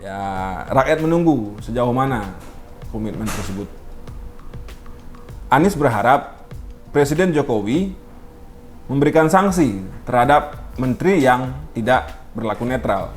Ya, rakyat menunggu sejauh mana komitmen tersebut. Anies berharap Presiden Jokowi memberikan sanksi terhadap menteri yang tidak berlaku netral.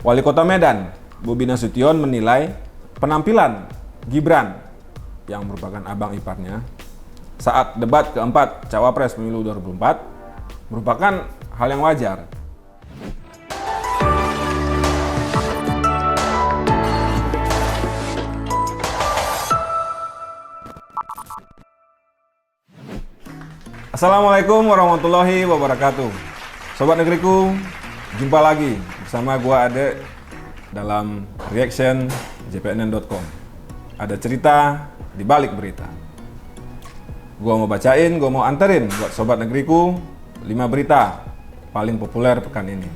Wali Kota Medan, Bobi Nasution, menilai penampilan Gibran yang merupakan abang iparnya saat debat keempat Cawapres Pemilu 2024 merupakan hal yang wajar. Assalamualaikum warahmatullahi wabarakatuh. Sobat negeriku, jumpa lagi bersama gua Ade dalam reaction jpnn.com. Ada cerita di balik berita. Gua mau bacain, gua mau anterin buat sobat negeriku 5 berita paling populer pekan ini.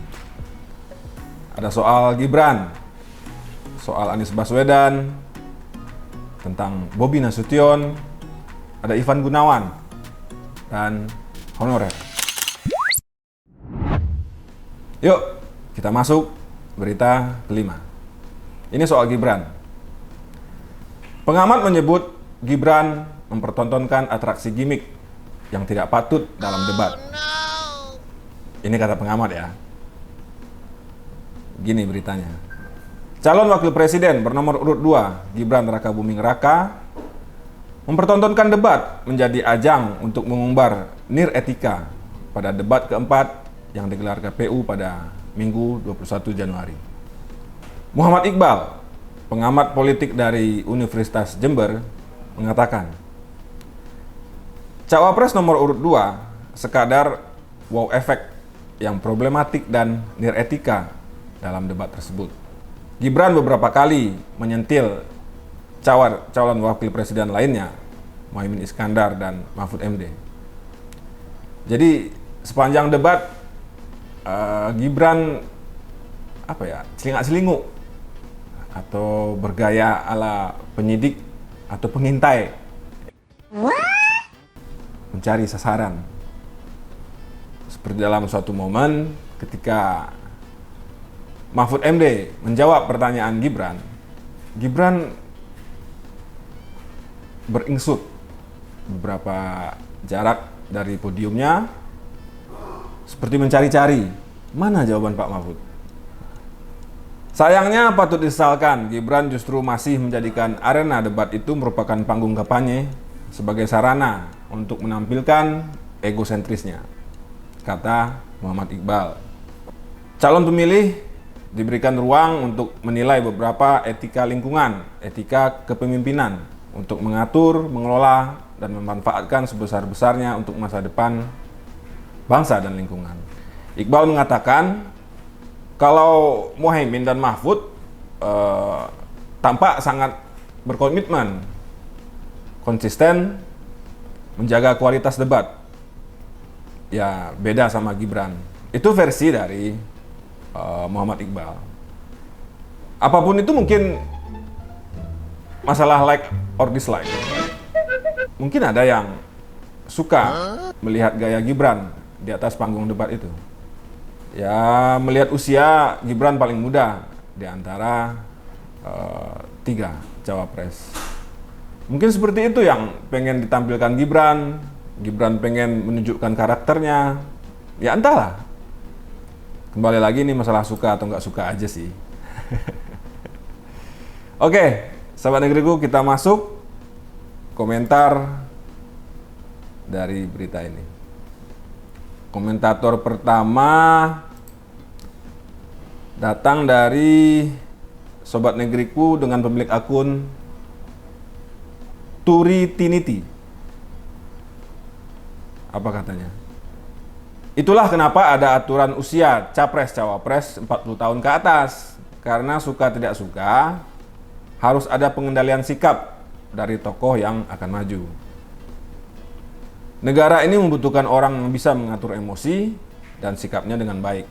Ada soal Gibran, soal Anies Baswedan, tentang Bobi Nasution, ada Ivan Gunawan, dan honorer. Yuk, kita masuk berita kelima. Ini soal Gibran. Pengamat menyebut Gibran mempertontonkan atraksi gimmick yang tidak patut dalam debat. Ini kata pengamat ya. Gini beritanya. Calon wakil presiden bernomor urut 2, Gibran Rakabuming Raka, mempertontonkan debat menjadi ajang untuk mengumbar nir etika pada debat keempat yang digelar KPU pada Minggu 21 Januari. Muhammad Iqbal, pengamat politik dari Universitas Jember, mengatakan, Cawapres nomor urut 2 sekadar wow efek yang problematik dan nir etika dalam debat tersebut. Gibran beberapa kali menyentil calon wakil presiden lainnya, Muhaimin Iskandar dan Mahfud MD. Jadi sepanjang debat Gibran celingak-celinguk atau bergaya ala penyidik atau pengintai, mencari sasaran. Seperti dalam suatu momen ketika Mahfud MD menjawab pertanyaan Gibran, Gibran beringsut beberapa jarak dari podiumnya seperti mencari-cari mana jawaban Pak Mahfud. Sayangnya patut disesalkan, Gibran justru masih menjadikan arena debat itu merupakan panggung kampanye sebagai sarana untuk menampilkan egosentrisnya, kata Muhammad Iqbal. Calon pemilih diberikan ruang untuk menilai beberapa etika lingkungan, etika kepemimpinan, untuk mengatur, mengelola, dan memanfaatkan sebesar-besarnya untuk masa depan bangsa dan lingkungan. Iqbal mengatakan, kalau Muhaimin dan Mahfud tampak sangat berkomitmen, konsisten, menjaga kualitas debat. Ya, beda sama Gibran. Itu versi dari Muhammad Iqbal. Apapun itu mungkin masalah like or dislike. Mungkin ada yang suka melihat gaya Gibran di atas panggung debat itu. Ya, melihat usia Gibran paling muda di antara 3 cawapres. Mungkin seperti itu yang pengen ditampilkan Gibran. Gibran pengen menunjukkan karakternya. Ya entahlah. Kembali lagi ini masalah suka atau nggak suka aja sih. Oke, sahabat negeriku, kita masuk komentar dari berita ini. Komentator pertama datang dari sobat negeriku dengan pemilik akun Turi Tiniti. Apa katanya? Itulah kenapa ada aturan usia capres-cawapres 40 tahun ke atas. Karena suka tidak suka, harus ada pengendalian sikap dari tokoh yang akan maju. Negara ini membutuhkan orang yang bisa mengatur emosi dan sikapnya dengan baik,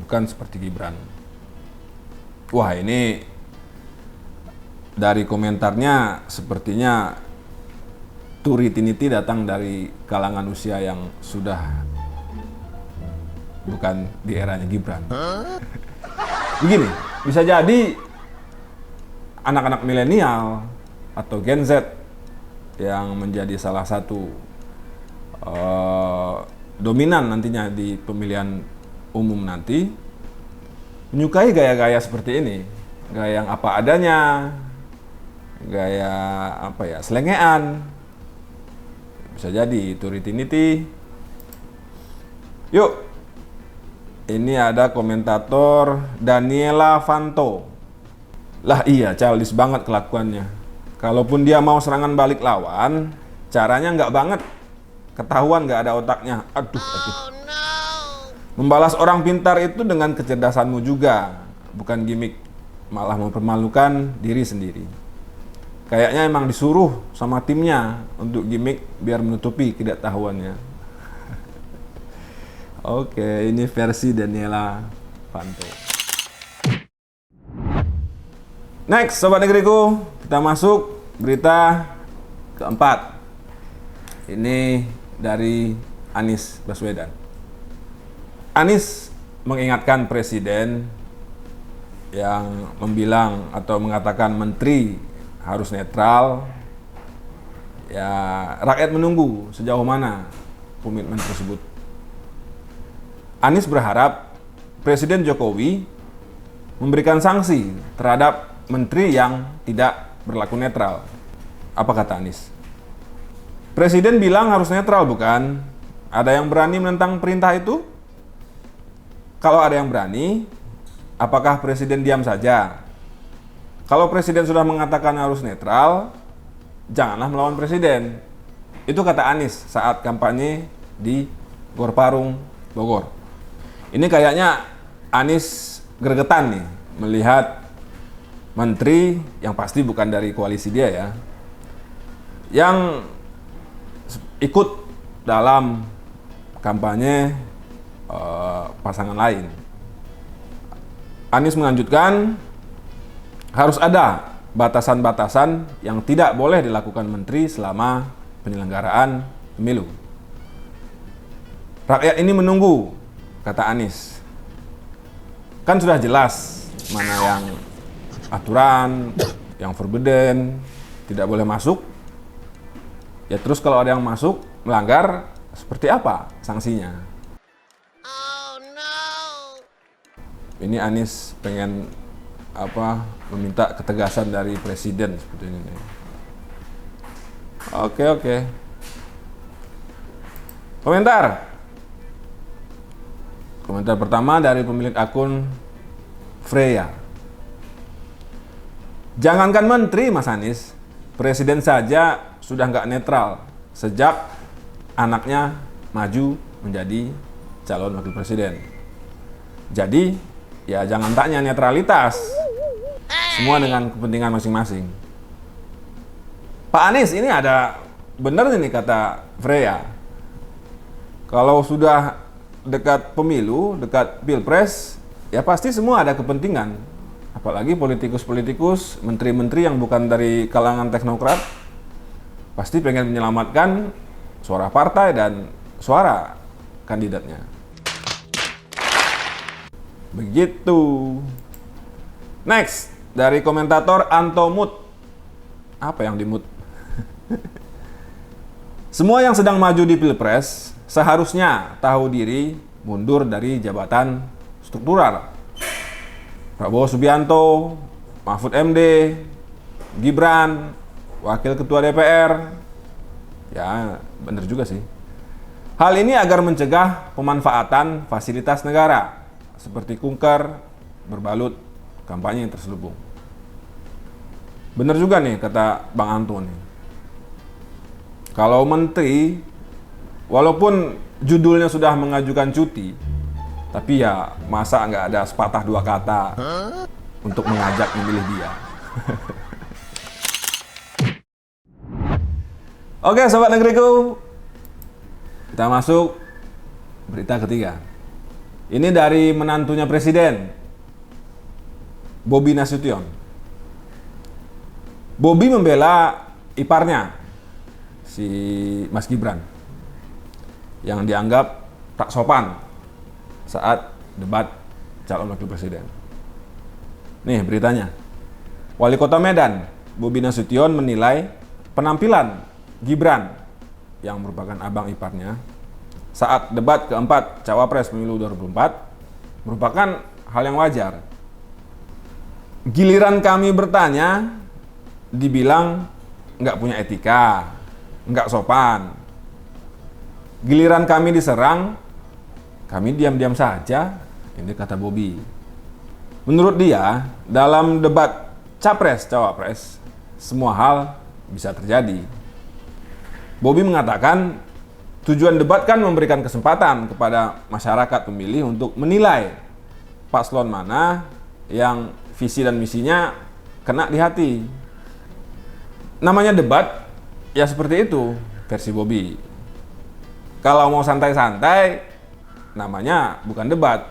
bukan seperti Gibran. Wah, ini dari komentarnya sepertinya Turi Tiniti datang dari kalangan usia yang sudah bukan di eranya Gibran. Begini, Bisa jadi anak-anak milenial atau Gen Z yang menjadi salah satu dominan nantinya di pemilihan umum nanti menyukai gaya-gaya seperti ini, gaya yang apa adanya, gaya apa ya, selengean. Bisa jadi itu riti-niti. Yuk, ini ada komentator Daniela Vanto. Lah iya, childish banget kelakuannya. Kalaupun dia mau serangan balik lawan, caranya nggak banget. Ketahuan nggak ada otaknya. Aduh. Membalas orang pintar itu dengan kecerdasanmu juga, bukan gimmick. Malah mempermalukan diri sendiri. Kayaknya emang disuruh sama timnya untuk gimmick biar menutupi ketidaktahuannya. Oke, ini versi Daniela Vanto. Next, Sobat Negeriku, kita masuk berita keempat. Ini dari Anies Baswedan. Anies mengingatkan presiden yang membilang atau mengatakan menteri harus netral. Ya, rakyat menunggu sejauh mana komitmen tersebut. Anies berharap Presiden Jokowi memberikan sanksi terhadap menteri yang tidak berlaku netral. Apa kata Anies? Presiden bilang harus netral, bukan? Ada yang berani menentang perintah itu? Kalau ada yang berani, apakah presiden diam saja? Kalau presiden sudah mengatakan harus netral, janganlah melawan presiden. Itu kata Anies saat kampanye di Gor Parung, Bogor. Ini kayaknya Anies gregetan nih melihat menteri yang pasti bukan dari koalisi dia ya, yang ikut dalam kampanye pasangan lain. Anies melanjutkan, harus ada batasan-batasan yang tidak boleh dilakukan menteri selama penyelenggaraan pemilu. Rakyat ini menunggu, kata Anies. Kan sudah jelas mana yang aturan, yang forbidden, tidak boleh masuk. Ya terus kalau ada yang masuk, melanggar, seperti apa sanksinya? Ini Anies pengen meminta ketegasan dari presiden seperti ini. Oke. Komentar pertama dari pemilik akun Freya. Jangankan menteri, Mas Anies, presiden saja sudah nggak netral sejak anaknya maju menjadi calon wakil presiden. Jadi ya jangan tanya netralitas, semua dengan kepentingan masing-masing. Pak Anies, ini ada benar nih kata Freya. Kalau sudah dekat pemilu, dekat pilpres, ya pasti semua ada kepentingan. Apalagi politikus-politikus, menteri-menteri yang bukan dari kalangan teknokrat, pasti pengen menyelamatkan suara partai dan suara kandidatnya. Begitu. Next, dari komentator Antomut. Apa yang dimut? Semua yang sedang maju di Pilpres seharusnya tahu diri mundur dari jabatan struktural. Prabowo Subianto, Mahfud MD, Gibran, Wakil Ketua DPR. Ya, benar juga sih. Hal ini agar mencegah pemanfaatan fasilitas negara seperti kunker, berbalut, kampanye yang terselubung. Benar juga nih kata Bang Anton. Kalau menteri, walaupun judulnya sudah mengajukan cuti, tapi ya masa nggak ada sepatah dua kata untuk mengajak memilih dia. Oke, Sobat Negeriku, kita masuk berita ketiga. Ini dari menantunya presiden, Bobi Nasution. Bobi membela iparnya, si Mas Gibran, yang dianggap tak sopan saat debat calon wakil presiden. Nih beritanya. Wali Kota Medan, Bobi Nasution menilai penampilan Gibran yang merupakan abang iparnya saat debat keempat Cawapres Pemilu 2024 merupakan hal yang wajar. Giliran kami bertanya, dibilang nggak punya etika, nggak sopan. Giliran kami diserang, kami diam-diam saja, ini kata Bobi. Menurut dia, dalam debat Capres-Cawapres, semua hal bisa terjadi. Bobi mengatakan, tujuan debat kan memberikan kesempatan kepada masyarakat pemilih untuk menilai paslon mana yang visi dan misinya kena di hati. Namanya debat, ya seperti itu versi Bobi. Kalau mau santai-santai, namanya bukan debat,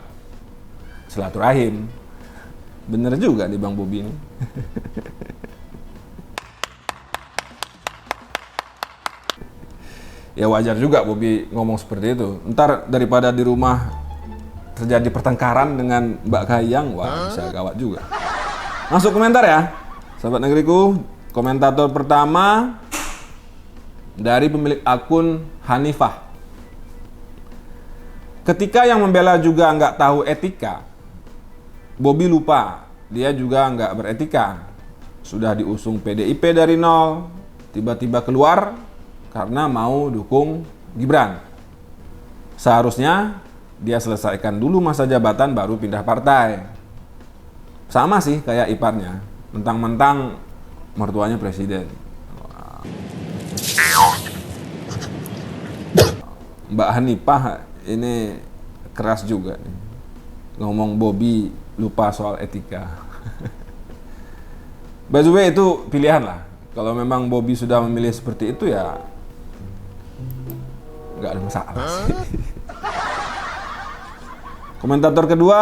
silaturahim. Bener juga nih Bang Bobi ini. Ya wajar juga Bobi ngomong seperti itu. Ntar daripada di rumah terjadi pertengkaran dengan Mbak Kahiyang, wah bisa gawat juga. Masuk komentar ya, sahabat negeriku. Komentator pertama dari pemilik akun Hanifah. Ketika yang membela juga nggak tahu etika, Bobi lupa dia juga nggak beretika. Sudah diusung PDIP dari nol, tiba-tiba keluar karena mau dukung Gibran. Seharusnya dia selesaikan dulu masa jabatan baru pindah partai. Sama sih kayak iparnya, mentang-mentang mertuanya presiden. Mbak Hanifah ini keras juga nih. Ngomong Bobi lupa soal etika. By the way, itu pilihan lah. Kalau memang Bobi sudah memilih seperti itu ya nggak ada masalah sih. Komentator kedua,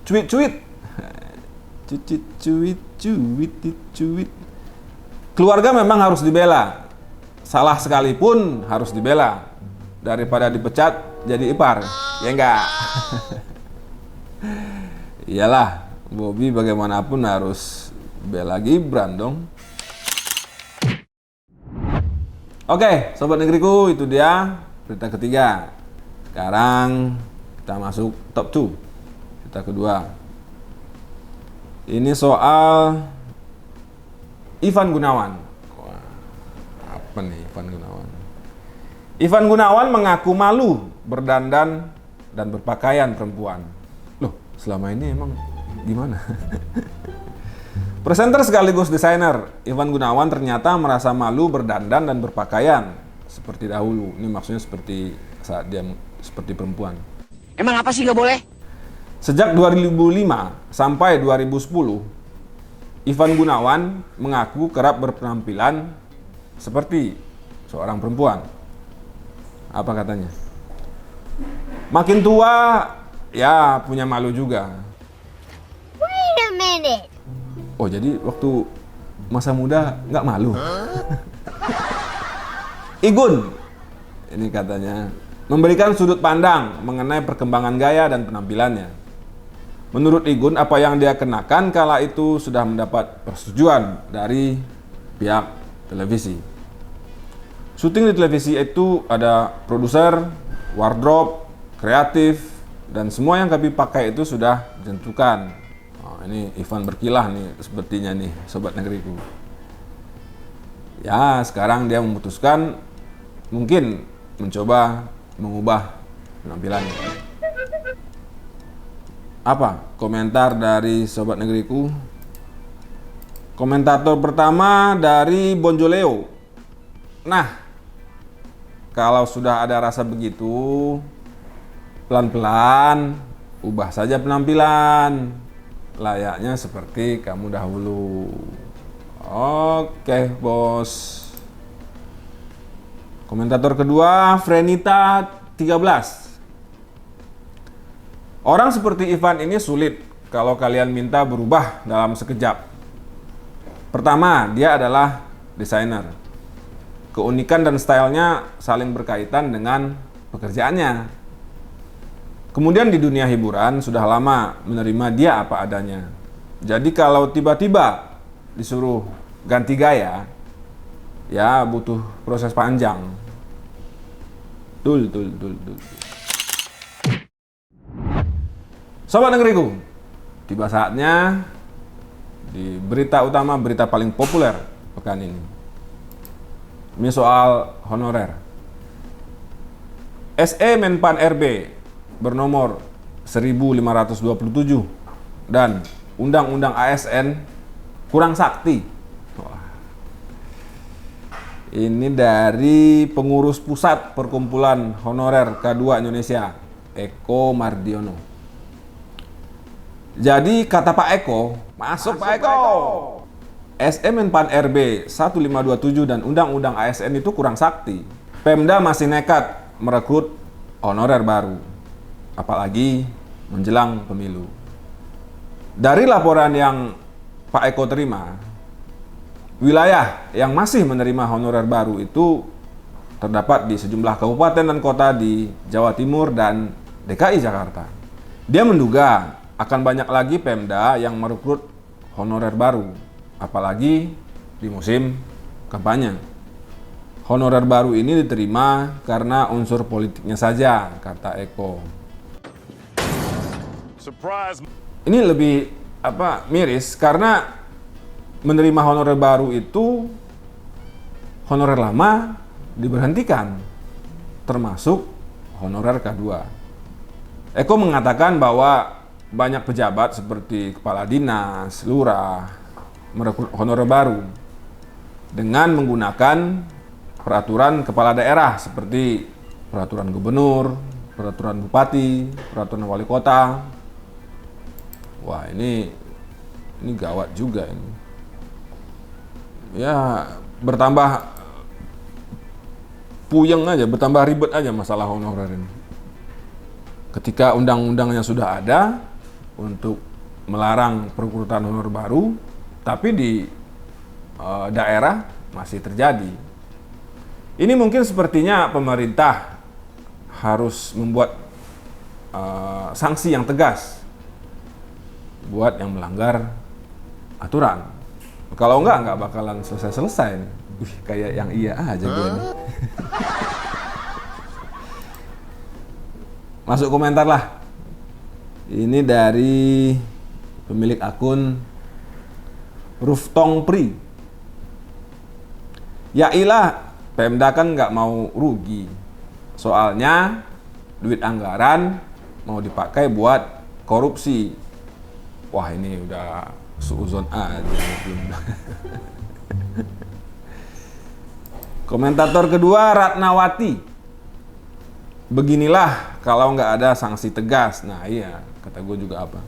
cuit-cuit. Cuit. Keluarga memang harus dibela. Salah sekalipun harus dibela. Daripada dipecat jadi ipar. Ya enggak? Iyalah, Bobi bagaimanapun harus bela Gibran dong. Oke, sobat negeriku, itu dia berita ketiga. Sekarang kita masuk top 2. Berita kedua. Ini soal Ivan Gunawan. Wah, apa nih Ivan Gunawan? Ivan Gunawan mengaku malu berdandan dan berpakaian perempuan. Loh, selama ini emang gimana? Presenter sekaligus desainer Ivan Gunawan ternyata merasa malu berdandan dan berpakaian seperti dahulu. Ini maksudnya seperti saat dia seperti perempuan. Emang apa sih nggak boleh? Sejak 2005 sampai 2010, Ivan Gunawan mengaku kerap berpenampilan seperti seorang perempuan. Apa katanya? Makin tua, ya punya malu juga. Wait a minute. Oh, jadi waktu masa muda nggak malu? Igun, ini katanya, memberikan sudut pandang mengenai perkembangan gaya dan penampilannya. Menurut Igun, apa yang dia kenakan kala itu sudah mendapat persetujuan dari pihak televisi. Syuting di televisi itu ada produser, wardrobe, kreatif, dan semua yang kami pakai itu sudah ditentukan. Oh, ini Ivan berkilah nih sepertinya nih, sobat negeriku. Ya, sekarang dia memutuskan mungkin mencoba mengubah penampilannya. Apa komentar dari sobat negeriku? Komentator pertama dari Bonjoleo. Nah, kalau sudah ada rasa begitu, pelan-pelan ubah saja penampilan, layaknya seperti kamu dahulu. Oke, bos. Komentator kedua, Frenita 13. Orang seperti Ivan ini sulit kalau kalian minta berubah dalam sekejap. Pertama, dia adalah desainer. Keunikan dan stylenya saling berkaitan dengan pekerjaannya. Kemudian di dunia hiburan sudah lama menerima dia apa adanya. Jadi kalau tiba-tiba disuruh ganti gaya, ya butuh proses panjang. Tul. Sobat negeriku, tiba saatnya di berita utama, berita paling populer pekan ini. Ini soal honorer. SE Menpan RB bernomor 1527 dan Undang-Undang ASN kurang sakti. Wah. Ini dari pengurus pusat Perkumpulan Honorer K2 Indonesia, Eko Mardiono. Jadi kata Pak Eko, masuk Pak Eko. SE Menpan RB 1527 dan Undang-Undang ASN itu kurang sakti. Pemda masih nekat merekrut honorer baru, apalagi menjelang pemilu. Dari laporan yang Pak Eko terima, wilayah yang masih menerima honorer baru itu terdapat di sejumlah kabupaten dan kota di Jawa Timur dan DKI Jakarta. Dia menduga akan banyak lagi Pemda yang merekrut honorer baru, apalagi di musim kampanye. Honorer baru ini diterima karena unsur politiknya saja, kata Eko. Surprise. Ini lebih miris karena menerima honorer baru itu honorer lama diberhentikan, termasuk honorer K2. Eko mengatakan bahwa banyak pejabat seperti kepala dinas, lurah merekrut honorer baru dengan menggunakan peraturan kepala daerah seperti peraturan gubernur, peraturan bupati, peraturan wali kota. Wah, ini gawat juga ini. Ya, bertambah puyeng aja, bertambah ribet aja masalah honorer ini. Ketika undang-undangnya sudah ada untuk melarang perekrutan honorer baru, tapi di daerah masih terjadi. Ini mungkin sepertinya pemerintah harus membuat sanksi yang tegas buat yang melanggar aturan. Kalau enggak bakalan selesai-selesai nih. Kayak yang iya aja gue nih. Masuk komentar lah. Ini dari pemilik akun Ruftong Pri. Ya ilah, Pemda kan nggak mau rugi. Soalnya duit anggaran mau dipakai buat korupsi. Wah, ini udah suuzon aja. Komentator kedua Ratnawati. Beginilah kalau nggak ada sanksi tegas. Nah iya, kata gue juga apa.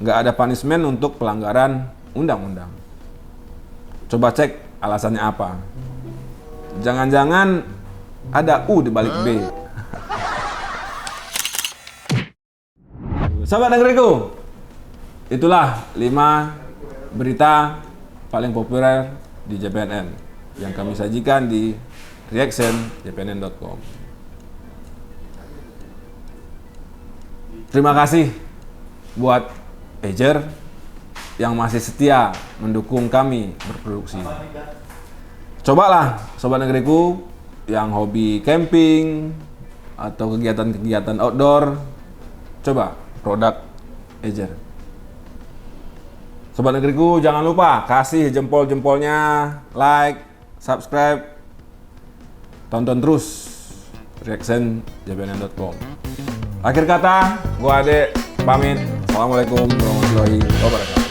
Nggak ada punishment untuk pelanggaran undang-undang. Coba cek alasannya apa. Jangan-jangan ada U di balik B. Sahabat negeriku, itulah 5 berita paling populer di JPNN yang kami sajikan di reaction.jpnn.com. Terima kasih buat Ejer yang masih setia mendukung kami berproduksi. Cobalah sobat negeriku yang hobi camping atau kegiatan-kegiatan outdoor, coba produk Ejer. Sobat negeriku, jangan lupa kasih jempol-jempolnya, like, subscribe, tonton terus reaction.jpnn.com. Akhir kata, gua Ade pamit. Assalamualaikum warahmatullahi wabarakatuh.